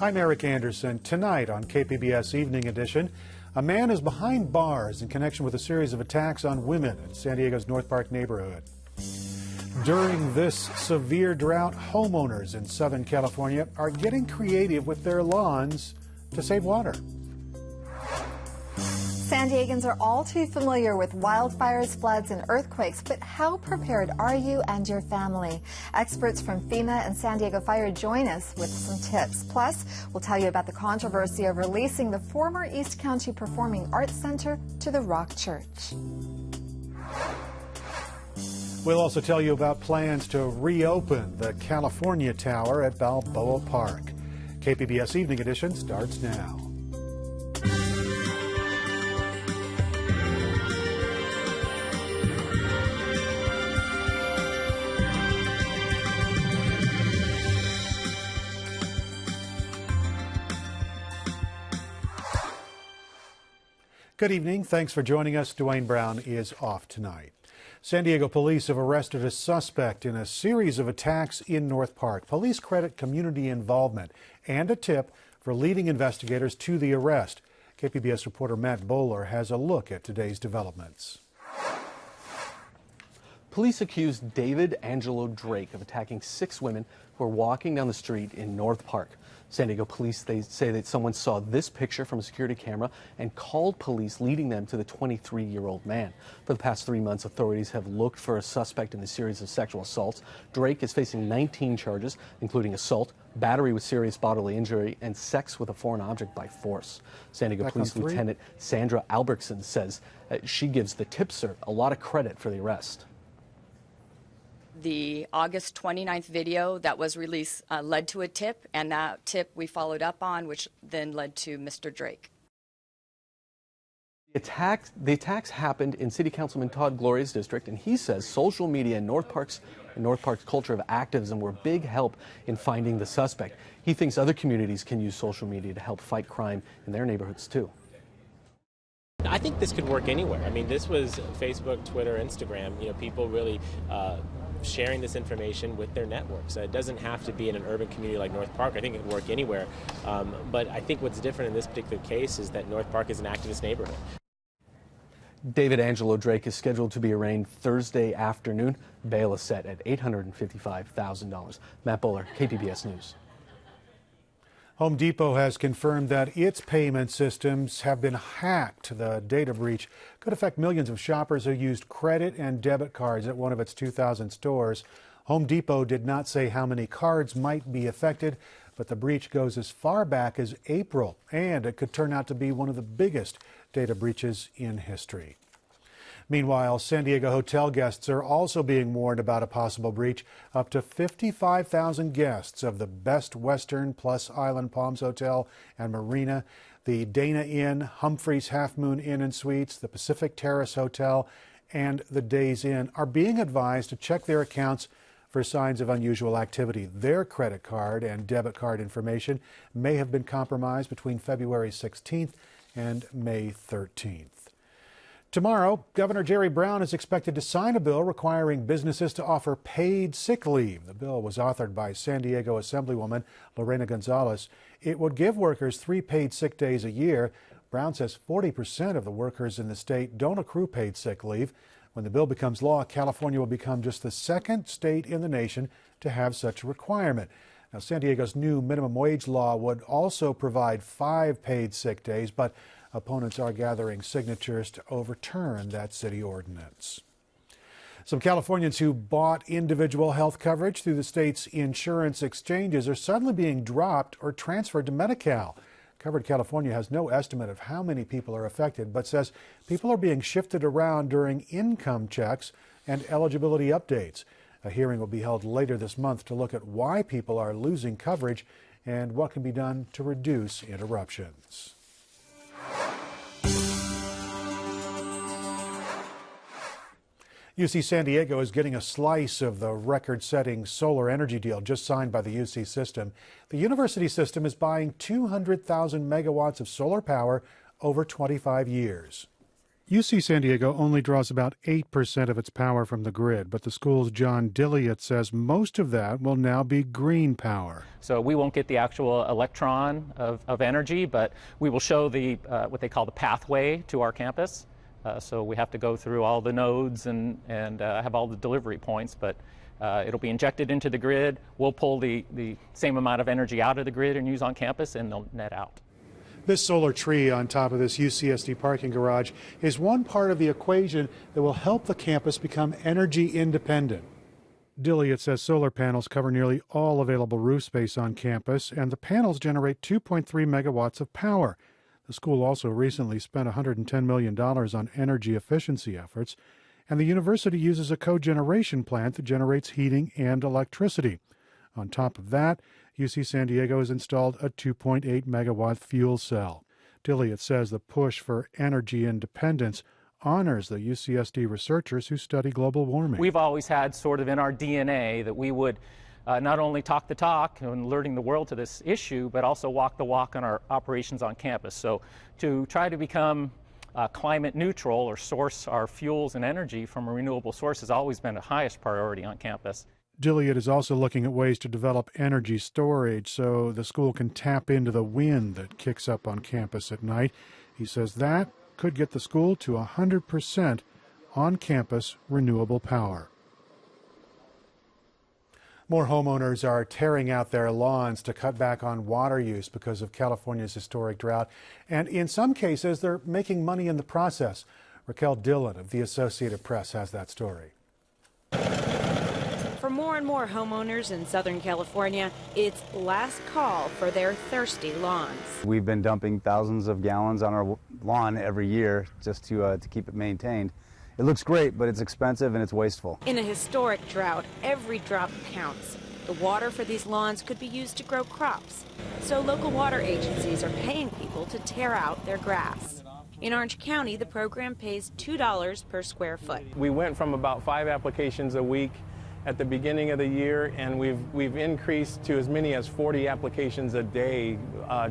I'm Eric Anderson. Tonight on KPBS Evening Edition, a man is behind bars in connection with a series of attacks on women in San Diego's North Park neighborhood. During this severe drought, homeowners in Southern California are getting creative with their lawns to save water. San Diegans are all too familiar with wildfires, floods, and earthquakes, but how prepared are you and your family? Experts from FEMA and San Diego Fire join us with some tips. Plus, we'll tell you about the controversy of releasing the former East County Performing Arts Center to the Rock Church. We'll also tell you about plans to reopen the California Tower at Balboa Park. KPBS Evening Edition starts now. Good evening. Thanks for joining us. Dwayne Brown is off tonight. San Diego police have arrested a suspect in a series of attacks in North Park. Police credit community involvement and a tip for leading investigators to the arrest. KPBS reporter Matt Bowler has a look at today's developments. Police accused David Angelo Drake of attacking 6 women who were walking down the street in North Park. San Diego police, they say that someone saw this picture from a security camera and called police, leading them to the 23-year-old man. For the past 3 months, authorities have looked for a suspect in the series of sexual assaults. Drake is facing 19 charges, including assault, battery with serious bodily injury, and sex with a foreign object by force. San Diego Police Lieutenant Sandra Albrechtson says she gives the tipster a lot of credit for the arrest. The August 29th video that was released led to a tip, and that tip we followed up on, which then led to Mr. Drake. The attacks happened in City Councilman Todd Gloria's district, and he says social media and North Park's culture of activism were a big help in finding the suspect. He thinks other communities can use social media to help fight crime in their neighborhoods too. I think this could work anywhere. I mean, this was Facebook, Twitter, Instagram. People really sharing this information with their networks. It doesn't have to be in an urban community like North Park. I think it could work anywhere. But I think what's different in this particular case is that North Park is an activist neighborhood. David Angelo Drake is scheduled to be arraigned Thursday afternoon. Bail is set at $855,000. Matt Bowler, KPBS News. Home Depot has confirmed that its payment systems have been hacked. The data breach could affect millions of shoppers who used credit and debit cards at one of its 2,000 stores. Home Depot did not say how many cards might be affected, but the breach goes as far back as April, and it could turn out to be one of the biggest data breaches in history. Meanwhile, San Diego hotel guests are also being warned about a possible breach. Up to 55,000 guests of the Best Western Plus Island Palms Hotel and Marina, the Dana Inn, Humphreys Half Moon Inn and Suites, the Pacific Terrace Hotel, and the Days Inn are being advised to check their accounts for signs of unusual activity. Their credit card and debit card information may have been compromised between February 16th and May 13th. Tomorrow, Governor Jerry Brown is expected to sign a bill requiring businesses to offer paid sick leave. The bill was authored by San Diego Assemblywoman Lorena Gonzalez. It would give workers 3 paid sick days a year. Brown says 40% of the workers in the state don't accrue paid sick leave. When the bill becomes law, California will become just the 2nd state in the nation to have such a requirement. Now, San Diego's new minimum wage law would also provide 5 paid sick days, but opponents are gathering signatures to overturn that city ordinance. Some Californians who bought individual health coverage through the state's insurance exchanges are suddenly being dropped or transferred to Medi-Cal. Covered California has no estimate of how many people are affected, but says people are being shifted around during income checks and eligibility updates. A hearing will be held later this month to look at why people are losing coverage and what can be done to reduce interruptions. UC San Diego is getting a slice of the record-setting solar energy deal just signed by the UC system. The university system is buying 200,000 megawatts of solar power over 25 years. UC San Diego only draws about 8% of its power from the grid, but the school's John Dilliot says most of that will now be green power. So we won't get the actual electron of energy, but we will show the what they call the pathway to our campus. So we have to go through all the nodes and have all the delivery points, but it'll be injected into the grid. We'll pull the same amount of energy out of the grid and use on campus, and they'll net out. This solar tree on top of this UCSD parking garage is one part of the equation that will help the campus become energy independent. Dilliot says solar panels cover nearly all available roof space on campus, and the panels generate 2.3 megawatts of power. The school also recently spent $110 million on energy efficiency efforts, and the university uses a cogeneration plant that generates heating and electricity. On top of that, UC San Diego has installed a 2.8 megawatt fuel cell. Dilliot says the push for energy independence honors the UCSD researchers who study global warming. We've always had sort of in our DNA that we would not only talk the talk and alerting the world to this issue, but also walk the walk on our operations on campus. So to try to become climate neutral or source our fuels and energy from a renewable source has always been the highest priority on campus. Dilliot is also looking at ways to develop energy storage so the school can tap into the wind that kicks up on campus at night. He says that could get the school to 100% on-campus renewable power. More homeowners are tearing out their lawns to cut back on water use because of California's historic drought. And in some cases, they're making money in the process. Raquel Dillon of the Associated Press has that story. For more and more homeowners in Southern California, it's last call for their thirsty lawns. We've been dumping thousands of gallons on our lawn every year just to keep it maintained. It looks great, but it's expensive and it's wasteful. In a historic drought, every drop counts. The water for these lawns could be used to grow crops. So local water agencies are paying people to tear out their grass. In Orange County, the program pays $2 per square foot. We went from about 5 applications a week at the beginning of the year, and we've increased to as many as 40 applications a day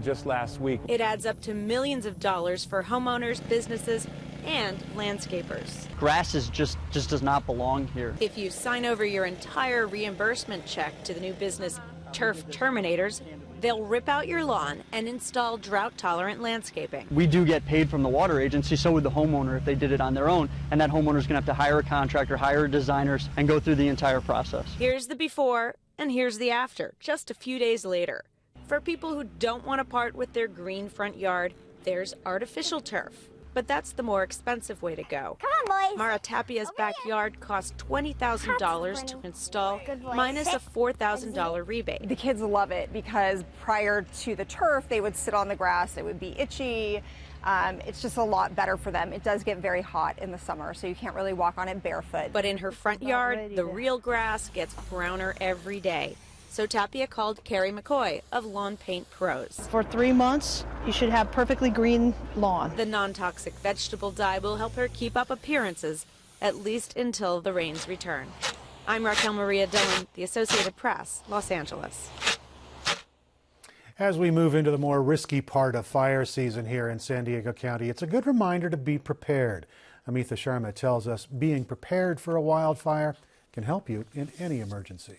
just last week. It adds up to millions of dollars for homeowners, businesses, and landscapers. Grass just does not belong here. If you sign over your entire reimbursement check to the new business Turf Terminators, they'll rip out your lawn and install drought-tolerant landscaping. We do get paid from the water agency, so would the homeowner if they did it on their own, and that homeowner's going to have to hire a contractor, hire designers, and go through the entire process. Here's the before, and here's the after, just a few days later. For people who don't want to part with their green front yard, there's artificial turf. But that's the more expensive way to go. Come on, boys. Mara Tapia's backyard cost $20,000 to install, minus a $4,000 rebate. The kids love it because prior to the turf, they would sit on the grass. It would be itchy. It's just a lot better for them. It does get very hot in the summer, so you can't really walk on it barefoot. But in her front yard, the real grass gets browner every day. So Tapia called Carrie McCoy of Lawn Paint Pros. For 3 months, you should have perfectly green lawn. The non-toxic vegetable dye will help her keep up appearances, at least until the rains return. I'm Raquel Maria Dillon, The Associated Press, Los Angeles. As we move into the more risky part of fire season here in San Diego County, it's a good reminder to be prepared. Amitha Sharma tells us being prepared for a wildfire can help you in any emergency.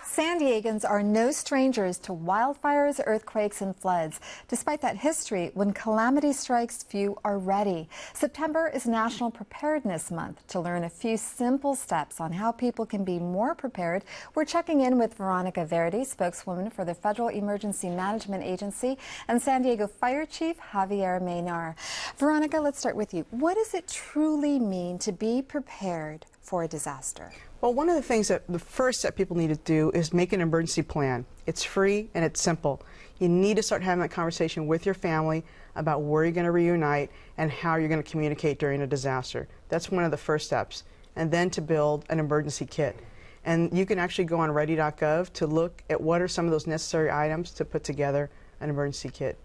San Diegans are no strangers to wildfires, earthquakes, and floods. Despite that history, when calamity strikes, few are ready. September is National Preparedness Month. To learn a few simple steps on how people can be more prepared, we're checking in with Veronica Verdi, spokeswoman for the Federal Emergency Management Agency, and San Diego Fire Chief Javier Maynar. Veronica, let's start with you. What does it truly mean to be prepared for a disaster? Well, one of the things the first step people need to do is make an emergency plan. It's free and it's simple. You need to start having that conversation with your family about where you're going to reunite and how you're going to communicate during a disaster. That's one of the first steps. And then to build an emergency kit. And you can actually go on ready.gov to look at what are some of those necessary items to put together an emergency kit.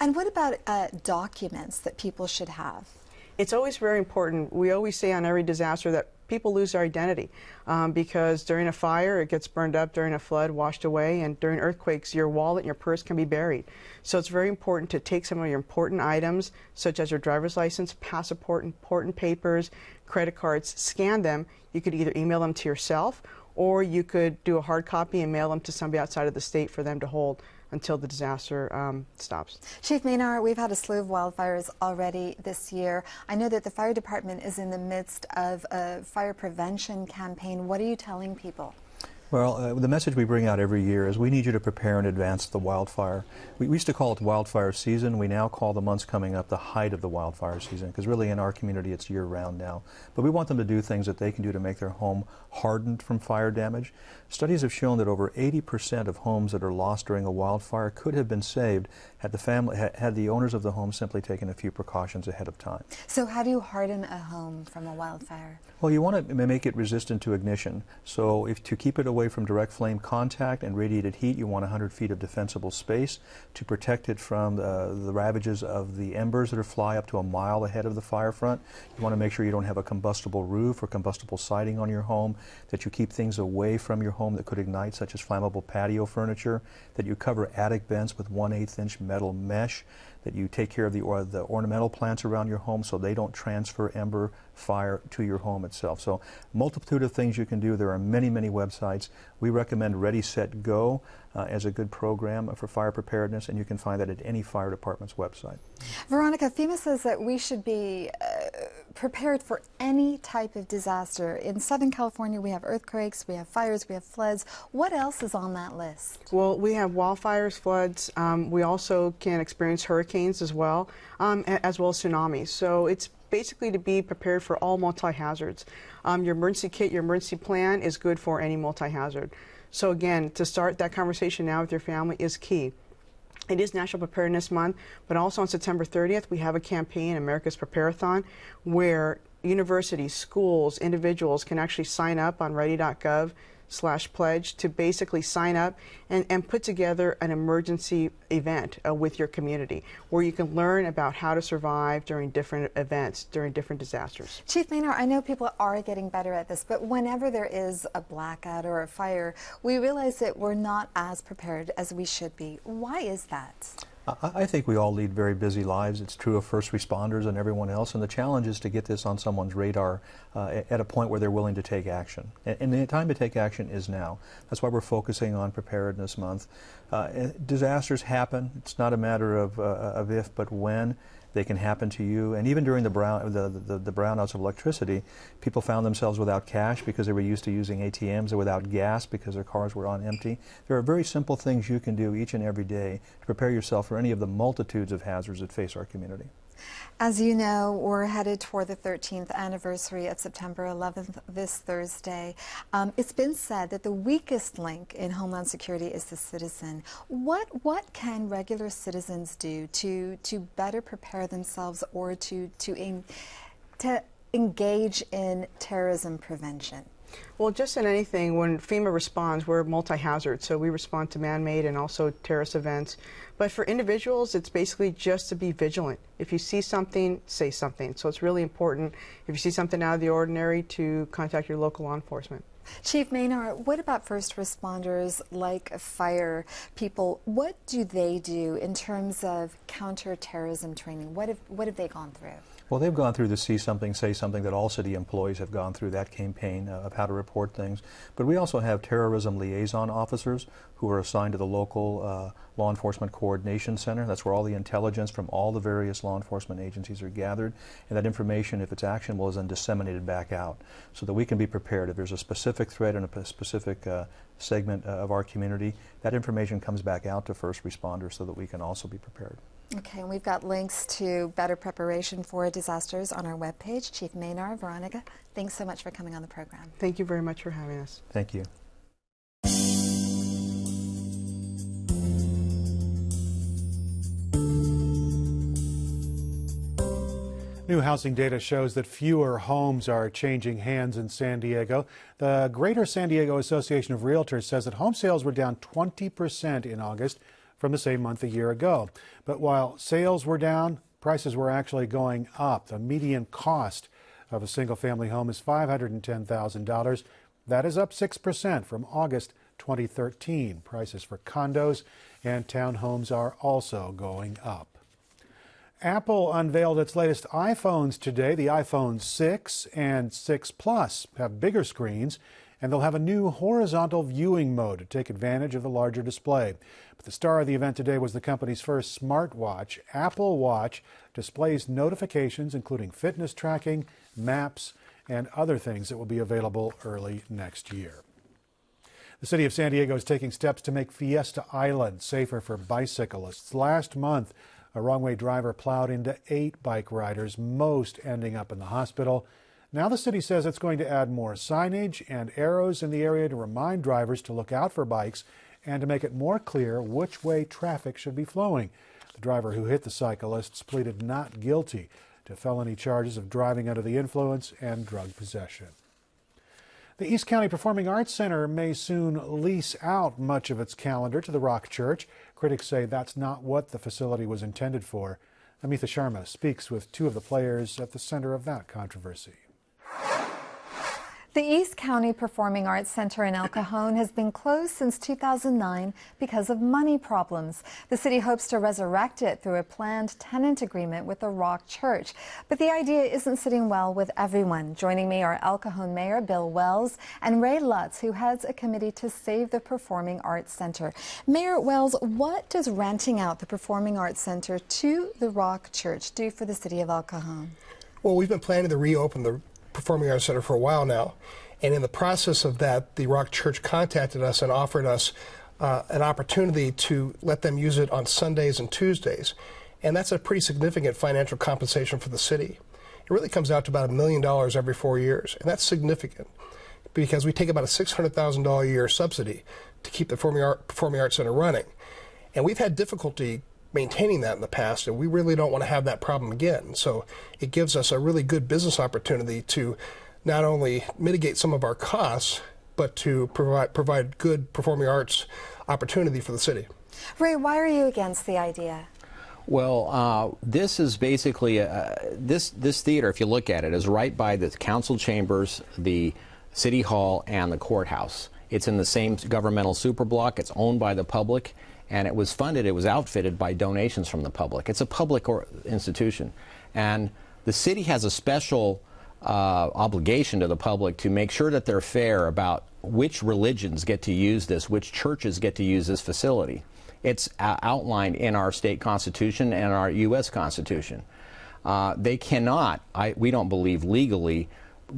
And what about documents that people should have? It's always very important. We always say on every disaster that people lose their identity because during a fire it gets burned up, during a flood washed away, and during earthquakes your wallet and your purse can be buried. So it's very important to take some of your important items such as your driver's license, passport, important papers, credit cards, scan them. You could either email them to yourself or you could do a hard copy and mail them to somebody outside of the state for them to hold until the disaster stops. Chief Maynard, we've had a slew of wildfires already this year. I know that the fire department is in the midst of a fire prevention campaign. What are you telling people? Well, the message we bring out every year is we need you to prepare in advance of the wildfire. We used to call it the wildfire season. We now call the months coming up the height of the wildfire season, because really in our community it's year-round now. But we want them to do things that they can do to make their home hardened from fire damage. Studies have shown that over 80% of homes that are lost during a wildfire could have been saved had the owners of the home simply taken a few precautions ahead of time. So how do you harden a home from a wildfire? Well, you want to make it resistant to ignition. So to keep it away from direct flame contact and radiated heat, you want 100 feet of defensible space. To protect it from the ravages of the embers that fly up to a mile ahead of the fire front, you want to make sure you don't have a combustible roof or combustible siding on your home, that you keep things away from your home that could ignite, such as flammable patio furniture, that you cover attic vents with 1/8 inch metal mesh, that you take care of the ornamental plants around your home so they don't transfer ember fire to your home itself. So multitude of things you can do. There are many, many websites. We recommend Ready, Set, Go as a good program for fire preparedness, and you can find that at any fire department's website. Veronica, FEMA says that we should be prepared for any type of disaster. In Southern California, we have earthquakes, we have fires, we have floods. What else is on that list? Well, we have wildfires, floods. We also can experience hurricanes as well as tsunamis. So it's basically to be prepared for all multi-hazards. Your emergency kit, your emergency plan is good for any multi-hazard. So again, to start that conversation now with your family is key. It is National Preparedness Month, but also on September 30th, we have a campaign, America's Preparathon, where universities, schools, individuals can actually sign up on ready.gov/pledge to basically sign up and put together an emergency event with your community where you can learn about how to survive during different events, during different disasters. Chief Maynard, I know people are getting better at this, but whenever there is a blackout or a fire, we realize that we're not as prepared as we should be. Why is that? I think we all lead very busy lives. It's true of first responders and everyone else, and the challenge is to get this on someone's radar at a point where they're willing to take action. And the time to take action is now. That's why we're focusing on Preparedness Month. Disasters happen. It's not a matter of if, but when. They can happen to you, and even during the brownouts of electricity, people found themselves without cash because they were used to using ATMs, or without gas because their cars were on empty. There are very simple things you can do each and every day to prepare yourself for any of the multitudes of hazards that face our community. As you know, we're headed toward the 13th anniversary of September 11th this Thursday. It's been said that the weakest link in Homeland Security is the citizen. What can regular citizens do to better prepare themselves or to engage in terrorism prevention? Well, just in anything, when FEMA responds, we're multi-hazard, so we respond to man-made and also terrorist events. But for individuals, it's basically just to be vigilant. If you see something, say something. So it's really important, if you see something out of the ordinary, to contact your local law enforcement. Chief Maynard, what about first responders like fire people? What do they do in terms of counterterrorism training? What have they gone through? Well, they've gone through the See Something, Say Something that all city employees have gone through, that campaign of how to report things. But we also have terrorism liaison officers who are assigned to the local law enforcement coordination center. That's where all the intelligence from all the various law enforcement agencies are gathered. And that information, if it's actionable, is then disseminated back out so that we can be prepared. If there's a specific threat in a specific segment of our community, that information comes back out to first responders so that we can also be prepared. Okay, and we've got links to better preparation for disasters on our webpage. Chief Maynard, Veronica, thanks so much for coming on the program. Thank you very much for having us. Thank you. New housing data shows that fewer homes are changing hands in San Diego. The Greater San Diego Association of Realtors says that home sales were down 20% in August from the same month a year ago. But while sales were down, prices were actually going up. The median cost of a single-family home is $510,000. That is up 6% from August 2013. Prices for condos and townhomes are also going up. Apple unveiled its latest iPhones today. The iPhone 6 and 6 Plus have bigger screens, and they'll have a new horizontal viewing mode to take advantage of the larger display. But the star of the event today was the company's first smartwatch. Apple Watch displays notifications including fitness tracking, maps, and other things that will be available early next year. The city of San Diego is taking steps to make Fiesta Island safer for bicyclists. Last month, a wrong-way driver plowed into 8 bike riders, most ending up in the hospital. Now the city says it's going to add more signage and arrows in the area to remind drivers to look out for bikes and to make it more clear which way traffic should be flowing. The driver who hit the cyclists pleaded not guilty to felony charges of driving under the influence and drug possession. The East County Performing Arts Center may soon lease out much of its calendar to the Rock Church. Critics say that's not what the facility was intended for. Amitha Sharma speaks with 2 of the players at the center of that controversy. The East County Performing Arts Center in El Cajon has been closed since 2009 because of money problems. The city hopes to resurrect it through a planned tenant agreement with the Rock Church. But the idea isn't sitting well with everyone. Joining me are El Cajon Mayor Bill Wells and Ray Lutz, who heads a committee to save the Performing Arts Center. Mayor Wells, what does renting out the Performing Arts Center to the Rock Church do for the city of El Cajon? Well, we've been planning to reopen the Performing Arts Center for a while now, and in the process of that, the Rock Church contacted us and offered us an opportunity to let them use it on Sundays and Tuesdays, and that's a pretty significant financial compensation for the city. It really comes out to about $1 million every 4 years, and that's significant because we take about a $600,000 a year subsidy to keep the Performing Arts Center running, and we've had difficulty maintaining that in the past, and we really don't want to have that problem again. So it gives us a really good business opportunity to not only mitigate some of our costs, but to provide good performing arts opportunity for the city. Ray, why are you against the idea? Well, this is basically this theater, if you look at it, is right by the council chambers, the city hall, and the courthouse. It's in the same governmental superblock. It's owned by the public. And it was funded, it was outfitted by donations from the public. It's a public institution. And the city has a special obligation to the public to make sure that they're fair about which religions get to use this, which churches get to use this facility. It's outlined in our state constitution and our U.S. Constitution. They cannot, we don't believe legally,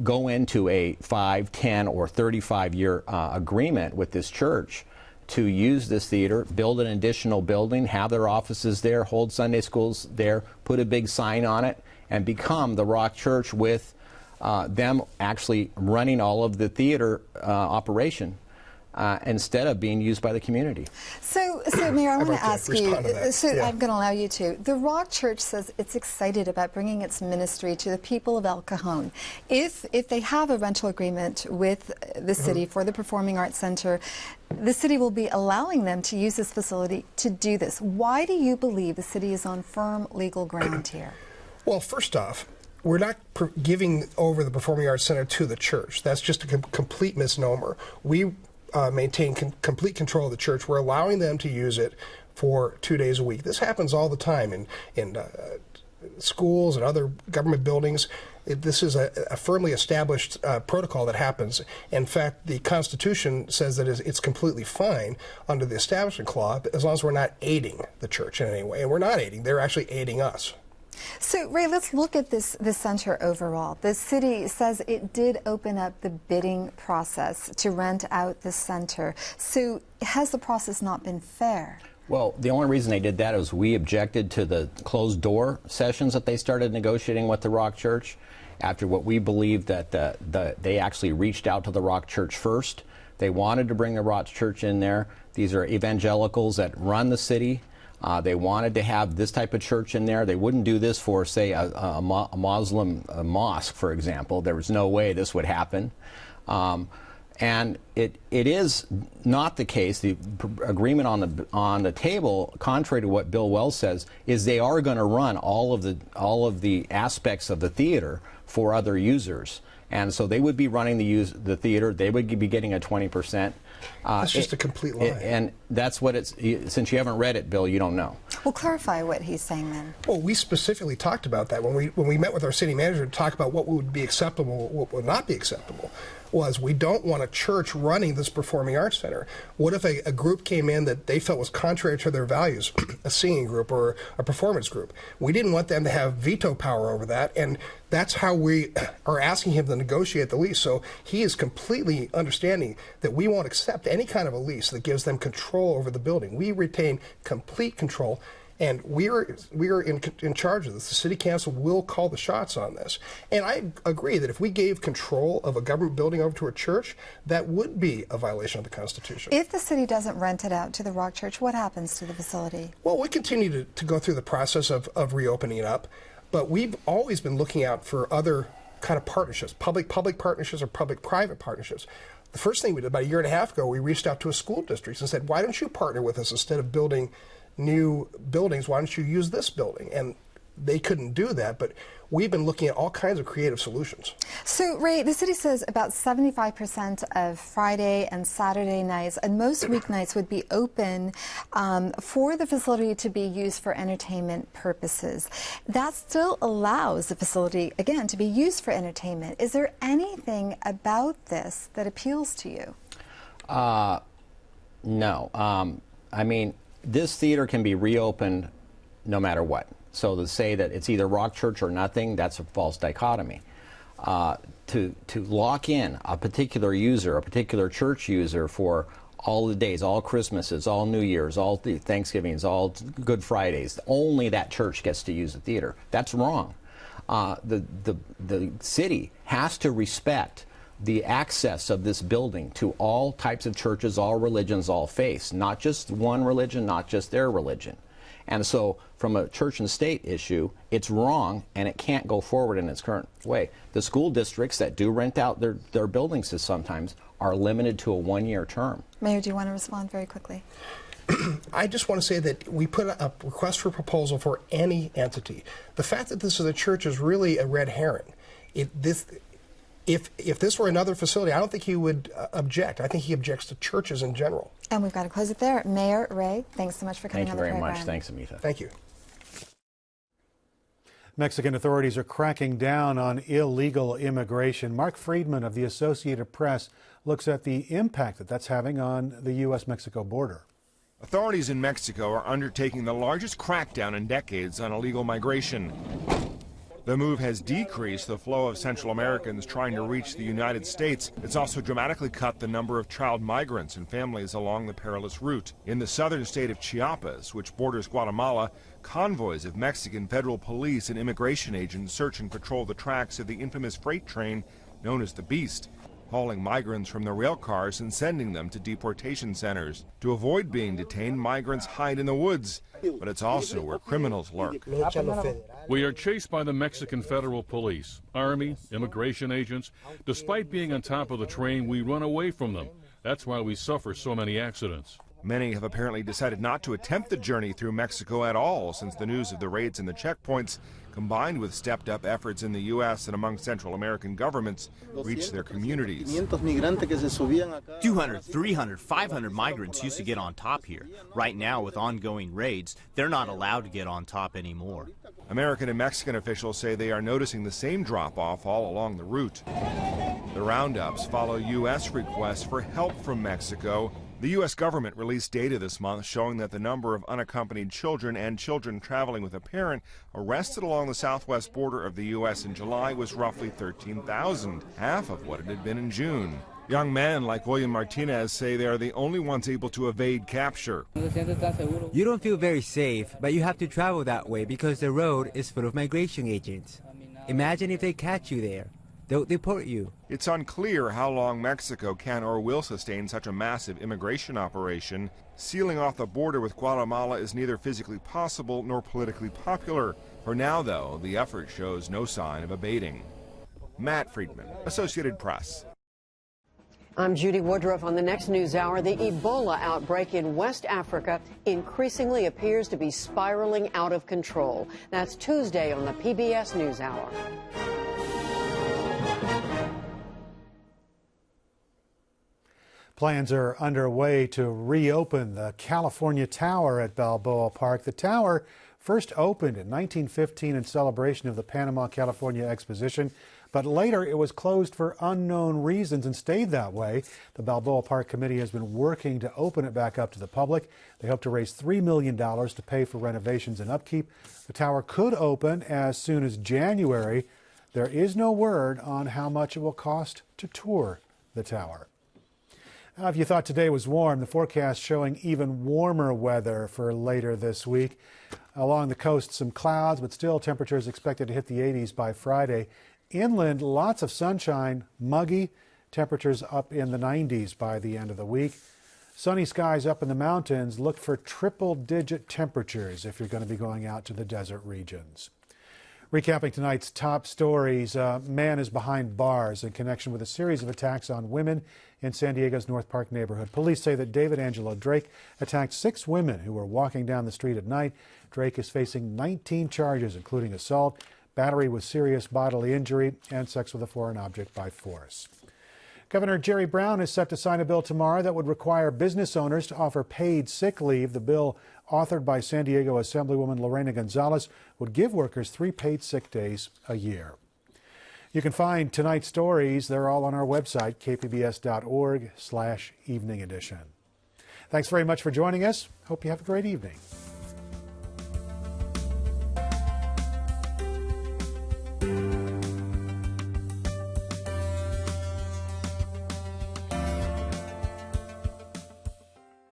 go into a 5, 10, or 35-year agreement with this church to use this theater, build an additional building, have their offices there, hold Sunday schools there, put a big sign on it, and become the Rock Church with them actually running all of the theater operation instead of being used by the community. So Mayor, I want to ask you, I'm going to allow you to. The Rock Church says it's excited about bringing its ministry to the people of El Cajon. If they have a rental agreement with the city for the Performing Arts Center, the city will be allowing them to use this facility to do this. Why do you believe the city is on firm legal ground here? Well, first off, we're not giving over the Performing Arts Center to the church. That's just a complete misnomer. We maintain complete control of the church. We're allowing them to use it for 2 days a week. This happens all the time in schools and other government buildings. This is a firmly established protocol that happens. In fact, the Constitution says that it's completely fine under the Establishment Clause as long as we're not aiding the church in any way. And we're not aiding. They're actually aiding us. So, Ray, let's look at this center overall. The city says it did open up the bidding process to rent out the center. So has the process not been fair? Well, the only reason they did that is we objected to the closed door sessions that they started negotiating with the Rock Church after what we believed that they actually reached out to the Rock Church first. They wanted to bring the Rock Church in there. These are evangelicals that run the city. They wanted to have this type of church in there. They wouldn't do this for, say, a Muslim mosque, for example. There was no way this would happen. And it is not the case. The agreement on the table, contrary to what Bill Wells says, is they are going to run all of the aspects of the theater for other users, and so they would be running the theater. They would be getting a 20%. That's just a complete lie. And that's what it's. Since you haven't read it, Bill, you don't know. Well, clarify what he's saying then. Well, we specifically talked about that when we met with our city manager to talk about what would be acceptable, what would not be acceptable. Was we don't want a church running this performing arts center. What if a group came in that they felt was contrary to their values, a singing group or a performance group? We didn't want them to have veto power over that, and that's how we are asking him to negotiate the lease. So he is completely understanding that we won't accept any kind of a lease that gives them control over the building. We retain complete control. And we are in charge of this. The city council will call the shots on this. And I agree that if we gave control of a government building over to a church, that would be a violation of the Constitution. If the city doesn't rent it out to the Rock Church, what happens to the facility? Well, we continue to go through the process of reopening it up, but we've always been looking out for other kind of partnerships, public-public partnerships or public-private partnerships. The first thing we did about a year and a half ago, we reached out to a school district and said, why don't you partner with us instead of building new buildings? Why don't you use this building? And they couldn't do that, but we've been looking at all kinds of creative solutions. So, Ray, the city says about 75% of Friday and Saturday nights and most weeknights would be open for the facility to be used for entertainment purposes. That still allows the facility, again, to be used for entertainment. Is there anything about this that appeals to you? No. I mean, this theater can be reopened no matter what. So to say that it's either Rock Church or nothing, that's a false dichotomy. To lock in a particular user, a particular church user for all the days, all Christmases, all New Year's, all Thanksgivings, all Good Fridays, only that church gets to use the theater. That's wrong. The city has to respect the access of this building to all types of churches, all religions, all faiths, not just one religion, not just their religion. And so from a church and state issue, it's wrong and it can't go forward in its current way. The school districts that do rent out their buildings to sometimes are limited to a one-year term. Mayor, do you want to respond very quickly? I just want to say that we put a request for proposal for any entity. The fact that this is a church is really a red herring. If this were another facility, I don't think he would object. I think he objects to churches in general. And we've got to close it there. Mayor Ray, thanks so much for coming on the program. Thank you very much. Thanks, Amita. Thank you. Mexican authorities are cracking down on illegal immigration. Mark Friedman of the Associated Press looks at the impact that's having on the U.S.-Mexico border. Authorities in Mexico are undertaking the largest crackdown in decades on illegal migration. The move has decreased the flow of Central Americans trying to reach the United States. It's also dramatically cut the number of child migrants and families along the perilous route. In the southern state of Chiapas, which borders Guatemala, convoys of Mexican federal police and immigration agents search and patrol the tracks of the infamous freight train known as the Beast, hauling migrants from the rail cars and sending them to deportation centers. To avoid being detained, migrants hide in the woods, but it's also where criminals lurk. We are chased by the Mexican Federal Police, Army, immigration agents. Despite being on top of the train, we run away from them. That's why we suffer so many accidents. Many have apparently decided not to attempt the journey through Mexico at all since the news of the raids and the checkpoints, combined with stepped-up efforts in the U.S. and among Central American governments, reached their communities. 200, 300, 500 migrants used to get on top here. Right now, with ongoing raids, they're not allowed to get on top anymore. American and Mexican officials say they are noticing the same drop-off all along the route. The roundups follow U.S. requests for help from Mexico. The U.S. government released data this month showing that the number of unaccompanied children and children traveling with a parent arrested along the southwest border of the U.S. in July was roughly 13,000, half of what it had been in June. Young men like William Martinez say they are the only ones able to evade capture. You don't feel very safe, but you have to travel that way because the road is full of migration agents. Imagine if they catch you there. They'll deport you. It's unclear how long Mexico can or will sustain such a massive immigration operation. Sealing off the border with Guatemala is neither physically possible nor politically popular. For now, though, the effort shows no sign of abating. Matt Friedman, Associated Press. I'm Judy Woodruff. On the next news hour, the Ebola outbreak in West Africa increasingly appears to be spiraling out of control. That's Tuesday on the PBS NewsHour. Plans are underway to reopen the California Tower at Balboa Park. The tower first opened in 1915 in celebration of the Panama California Exposition, but later it was closed for unknown reasons and stayed that way. The Balboa Park Committee has been working to open it back up to the public. They hope to raise $3 million to pay for renovations and upkeep. The tower could open as soon as January. There is no word on how much it will cost to tour the tower. Now, if you thought today was warm, the forecast showing even warmer weather for later this week. Along the coast, some clouds, but still temperatures expected to hit the 80s by Friday. Inland, lots of sunshine, muggy, temperatures up in the 90s by the end of the week. Sunny skies up in the mountains. Look for triple-digit temperatures if you're going to be going out to the desert regions. Recapping tonight's top stories, a man is behind bars in connection with a series of attacks on women in San Diego's North Park neighborhood. Police say that David Angelo Drake attacked 6 women who were walking down the street at night. Drake is facing 19 charges, including assault, battery with serious bodily injury, and sex with a foreign object by force. Governor Jerry Brown is set to sign a bill tomorrow that would require business owners to offer paid sick leave. The bill, authored by San Diego Assemblywoman Lorena Gonzalez, would give workers 3 paid sick days a year. You can find tonight's stories. They're all on our website, kpbs.org/evening edition. Thanks very much for joining us. Hope you have a great evening.